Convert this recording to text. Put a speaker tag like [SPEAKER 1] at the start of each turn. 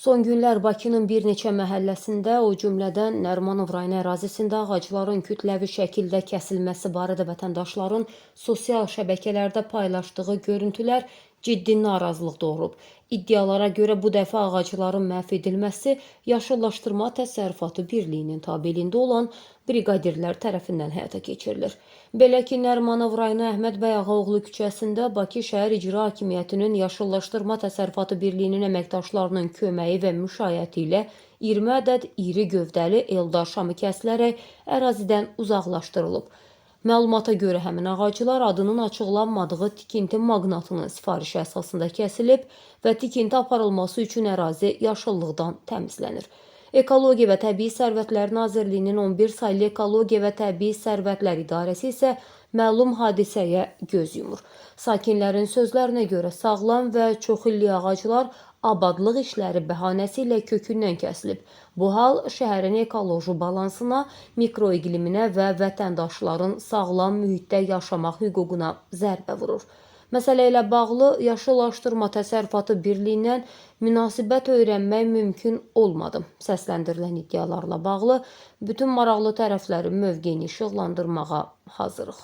[SPEAKER 1] Son günlər Bakının bir neçə məhəlləsində, o cümlədən Nərimanov rayonu ərazisində ağacların kütləvi şəkildə kəsilməsi barədə vətəndaşların sosial şəbəkələrdə paylaşdığı görüntülər ciddi narazılıq doğurub. İddialara görə bu dəfə ağacların məhv edilməsi Yaşıllaşdırma Təsərrüfatı Birliyinin tabeliyində olan briqadirlər tərəfindən həyata keçirilir. Belə ki, Nərimanov rayonu Əhməd bəy Ağaoğlu küçəsində Bakı Şəhər İcra Hakimiyyətinin Yaşıllaşdırma Təsərrüfatı Birliyinin əməkdaşlarının köməyi və müşayiəti ilə 20 ədəd iri gövdəli eldar şamı kəsilərək ərazidən uzaqlaşdırılıb. Məlumata görə həmin ağaclar adının açıqlanmadığı tikinti maqnatının sifarişi əsasında kəsilib və tikinti aparılması üçün ərazi yaşıllıqdan təmizlənir. Ekologiya və Təbii Sərvətlər Nazirliyinin 11 saylı Ekologiya və Təbii Sərvətlər İdarəsi isə məlum hadisəyə göz yumur. Sakinlərin sözlərinə görə sağlam və çoxillik ağaclar abadlıq işləri bəhanəsi ilə kökündən kəsilib. Bu hal şəhərin ekoloji balansına, mikroiqliminə və vətəndaşların sağlam mühitdə yaşamaq hüququna zərbə vurur. Məsələ ilə bağlı Yaşıllaşdırma Təsərrüfatı Birliyindən münasibət öyrənmək mümkün olmadı. Səsləndirilən iddialarla bağlı bütün maraqlı tərəflərin mövqeyini işıqlandırmağa hazırıq.